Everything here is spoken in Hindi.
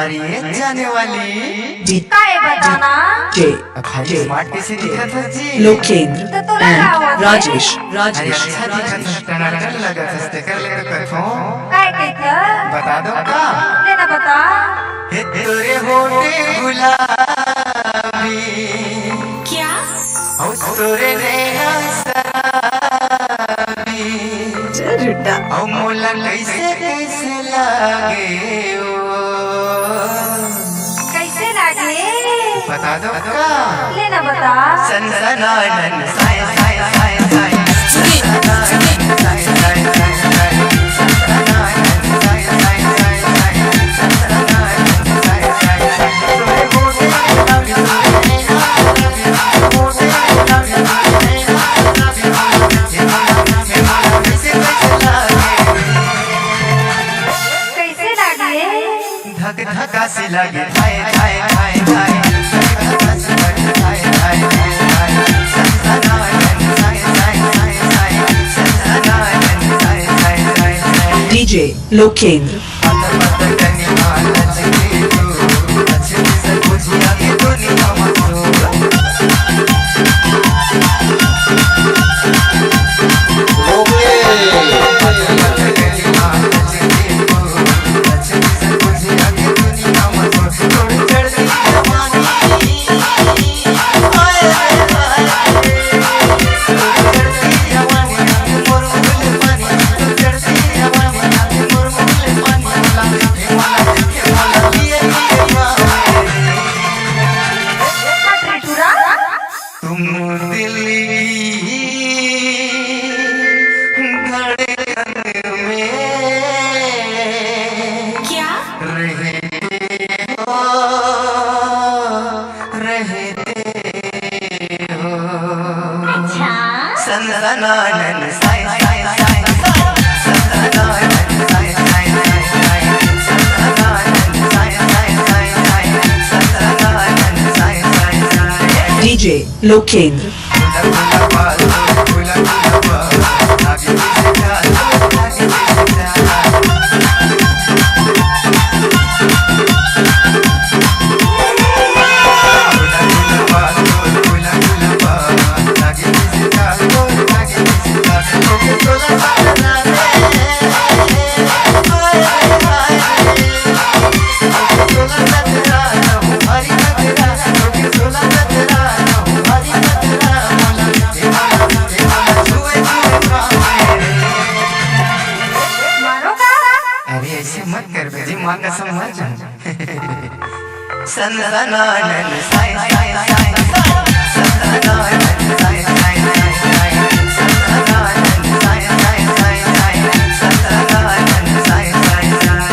अरे ये जाने वाली काय बताना खाली स्मार्ट कैसे दिखा था जी लोकेंद्र तो तोला का हुआ था? राजेश अरे राजेश अच्छा दिखा था टनाटन लगा था स्टिकर लेकर कथो काय कहते बता दो का लेना बता हे तेरे होठे गुलाबी क्या और तोरे नैना शराबी झूठा और मोला कैसे कैसे लागे कैसे लागे बता दो का लेना बता सनसनानन साय साय साय साय सनसनानन साय साय साय साय सनसनानन साय साय साय साय सनसनानन साय साय साय तोरे होठे गुलाबी होठे गुलाबी कैसे कैसे लागे कैसे लागे धक धका से लगे हाय हाय हाय हाय धक से लगे हाय हाय हाय हाय सनसनानन साय साय साय साय सनसनानन साय साय साय साय डीजे लोकेंद्र पता पता करने वाला जगे तू अच्छे से बुझिया के दुनिया में तू सनसनानन साय साय साय सनसनानन साय साय साय साय सनसनानन साय साय साय साय सनसनानन साय साय साय डीजे लोकेंद्र फूला बाल फूला बाल आगे पीछे चाल आगे पीछे चाल मत कर बेजी मां कसम मत सनसनानन साय साय साय सनसनानन साय साय साय सनसनानन साय साय साय सनसनानन साय साय साय